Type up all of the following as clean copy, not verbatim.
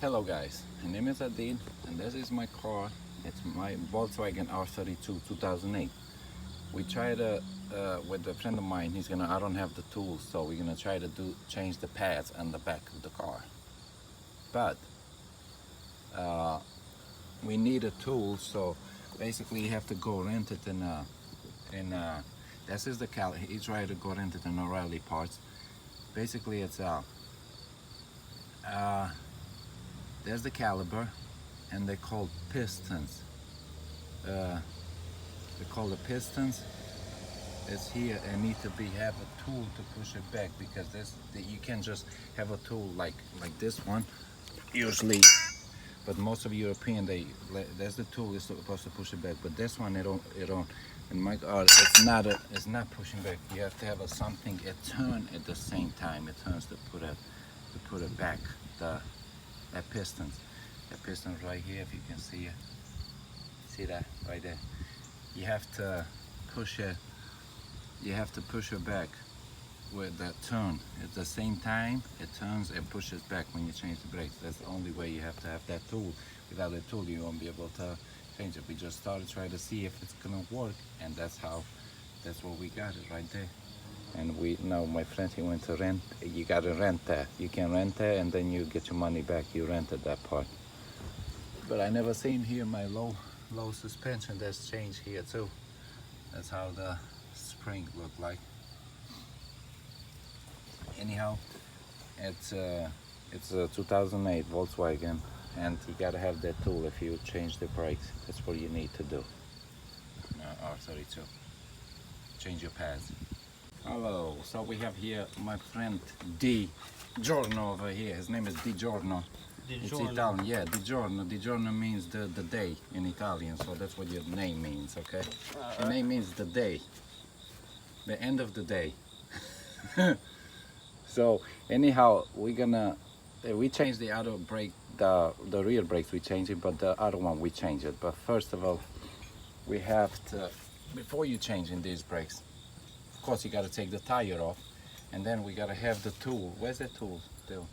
Hello guys, my name is Adin and this is my car. It's my Volkswagen R32 2008. We tried with a friend of mine. I don't have the tools, so we're gonna try to change the pads on the back of the car. But we need a tool, so basically you have to go rent it this is the he tried to go rent it in O'Reilly Parts. Basically it's there's the caliper, and they're called pistons. They're called the pistons. It's here and need to have a tool to push it back, because you can't just have a tool like this one usually. But most of European, there's the tool is supposed to push it back, but this one it don't. In my car, it's not pushing back. You have to have something it turn at the same time. It turns to put it back. That piston right here, if you can see it. See that right there? You have to push it. You have to push it back with that turn. At the same time, it turns and pushes back when you change the brakes. That's the only way. You have to have that tool. Without that tool, you won't be able to change it. We just started trying to see if it's gonna work, and that's what we got it right there. And my friend, he went to rent. You gotta rent that. You can rent that and then you get your money back. You rented that part. But I never seen here my low suspension. That's changed here too. That's how the spring look like. Anyhow, it's a 2008 Volkswagen, and you gotta have that tool if you change the brakes. That's what you need to do. R32. Change your pads. Hello, so we have here my friend Di Giorno over here. His name is Di Giorno. It's Italian, yeah, Di Giorno. Di Giorno means the day in Italian, so that's what your name means, okay? Your name means the day, the end of the day. So anyhow, we changed the other brake, the rear brakes we changed it, but the other one we changed it. But first of all, we have to, before you changing these brakes, of course you got to take the tire off, and then we got to have the tool. Where's the tool still?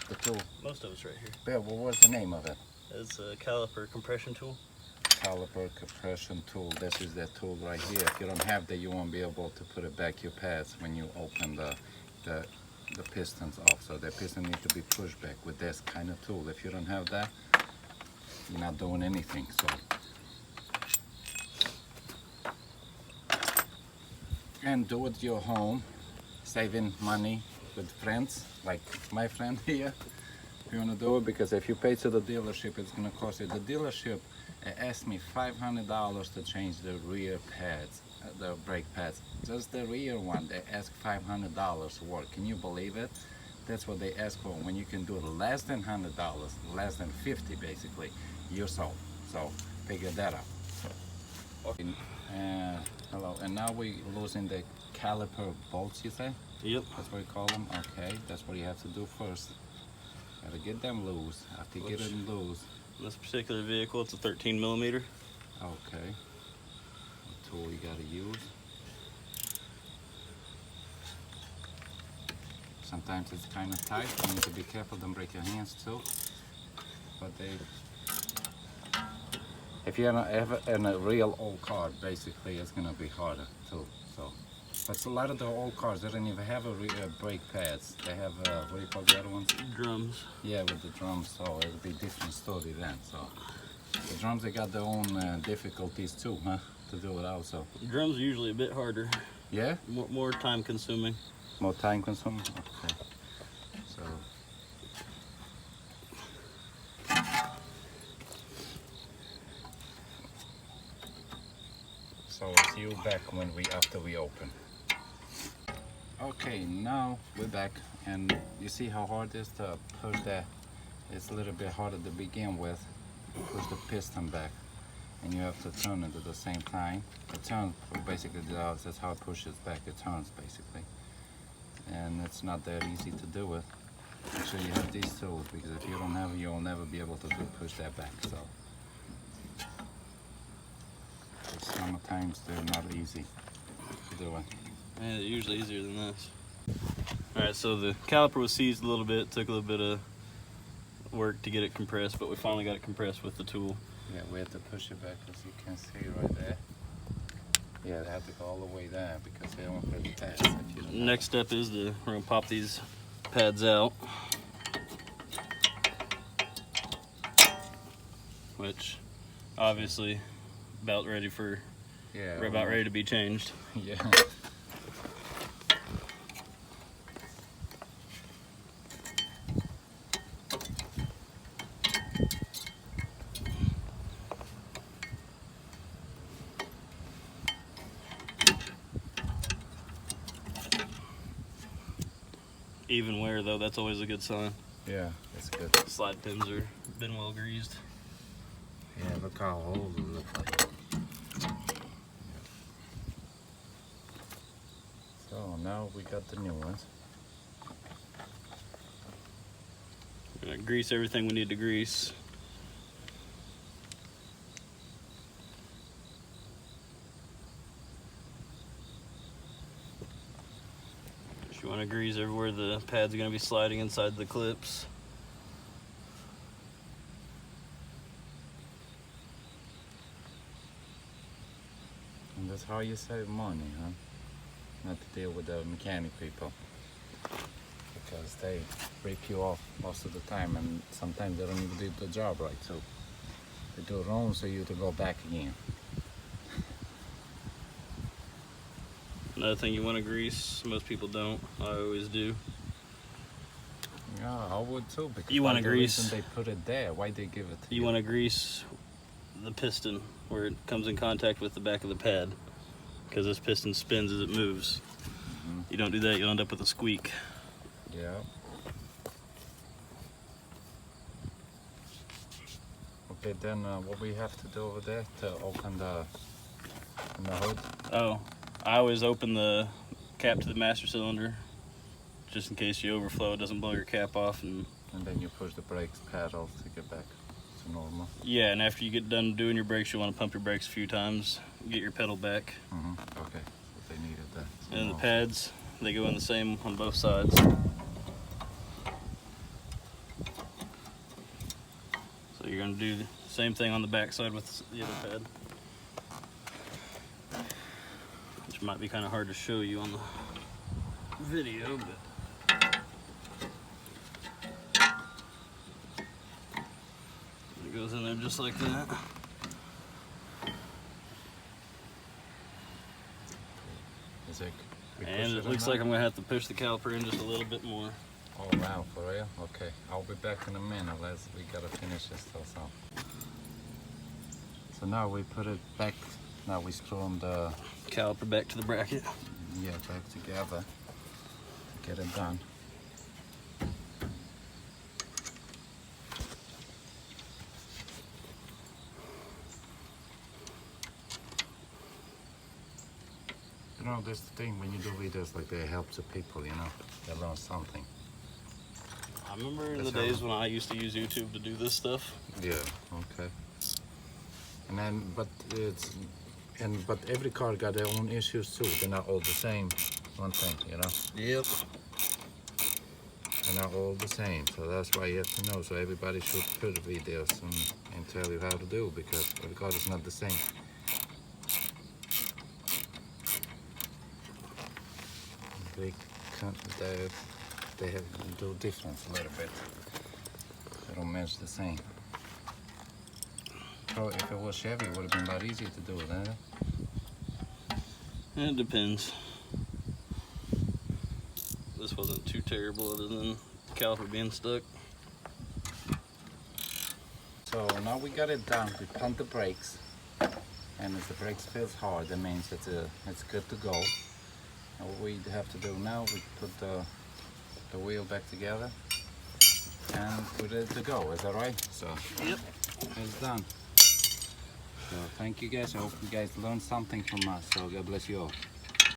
The tool. Most of it's right here. Yeah, what was the name of it? It's a caliper compression tool. Caliper compression tool. This is that tool right here. If you don't have that, you won't be able to put it back your pads when you open the pistons off. So the piston needs to be pushed back with this kind of tool. If you don't have that, you're not doing anything. So. And do it your home, saving money with friends, like my friend here. If you want to do it, because if you pay to the dealership, it's going to cost you. The dealership asked me $500 to change the rear pads, the brake pads. Just the rear one, they ask $500 work. Can you believe it? That's what they ask for. When you can do it less than $100, less than $50 basically, you're sold. So figure that out. Hello, and now we're losing the caliper bolts, you say? Yep. That's what you call them? Okay, that's what you have to do first. Gotta get them loose. After you get them loose. This particular vehicle, it's a 13 millimeter. Okay. The tool you gotta use. Sometimes it's kind of tight. You need to be careful, don't break your hands too. But if you're in a real old car, basically it's gonna be harder too. So, but a lot of the old cars, they don't even have brake pads. They have what do you call the other ones? Drums. Yeah, with the drums. So it'll be different story then. So the drums, they got their own difficulties too, huh? To do it also. The drums are usually a bit harder. Yeah. More time consuming. More time consuming. Okay. So I'll see you back after we open. Okay, now we're back, and you see how hard it is to push that. It's a little bit harder to begin with. Push the piston back, and you have to turn it at the same time. It turns basically. That's how it pushes back. It turns basically, and it's not that easy to do it. Make sure you have these tools, because if you don't have it, you'll never be able to push that back. So. Sometimes they're not easy to do it. Yeah, they're usually easier than this. Alright, so the caliper was seized a little bit, took a little bit of work to get it compressed, but we finally got it compressed with the tool. Yeah, we had to push it back as you can see right there. Yeah, they have to go all the way there because they don't fit the pads. If you don't Next step is we're gonna pop these pads out, which obviously about ready for, yeah, we're about ready to be changed. Yeah. Even wear though, that's always a good sign. Yeah, that's good. Slide pins are been well greased. Yeah, look how old it looks like. So now we got the new ones. We're gonna grease everything we need to grease. You want to grease everywhere the pad's going to be sliding inside the clips. And that's how you save money, huh? Not to deal with the mechanic people. Because they rip you off most of the time and sometimes they don't even do the job right. So they do it wrong so you to go back again. Another thing you want to grease, most people don't, I always do. Yeah, I would too. Because You want to grease. The reason they put it there, why they give it to you? You want to grease the piston where it comes in contact with the back of the pad, because this piston spins as it moves. You don't do that, you'll end up with a squeak. Yeah. Okay, then what we have to do over there to open the hood? Oh, I always open the cap to the master cylinder, just in case you overflow, it doesn't blow your cap off. And then you push the brakes pedal to get back to normal. yeah, and after you get done doing your brakes, you want to pump your brakes a few times, get your pedal back. Okay, but they needed that. So And the pads, they go in the same on both sides. So you're going to do the same thing on the back side with the other pad, which might be kind of hard to show you on the video, but it goes in there just like that. Is it, And it looks like I'm going to have to push the caliper in just a little bit more. Oh wow, for real? Okay, I'll be back in a minute. We gotta finish this also. So now we put it back. Now we screw on the Caliper back to the bracket. Yeah, back together to get it done. You know, this thing when you do videos like that, it helps the people. You know, they learn something. I remember the days when I used to use YouTube to do this stuff. Yeah. Okay. And then, but every car got their own issues too. They're not all the same. One thing, you know. Yep. They're not all the same, so that's why you have to know. So everybody should put videos and tell you how to do, because every car is not the same. They have to do difference a little bit. They don't match the same. So if it was Chevy, it would have been a lot easier to do it, huh? It depends. This wasn't too terrible other than the caliper being stuck. So now we got it done. We pumped the brakes, and if the brakes feels hard, that means it's good to go. And what we have to do now, we put the wheel back together, and we're ready to go. Is that right? So Yep. it's done. So thank you guys. I hope you guys learned something from us. So God bless you all.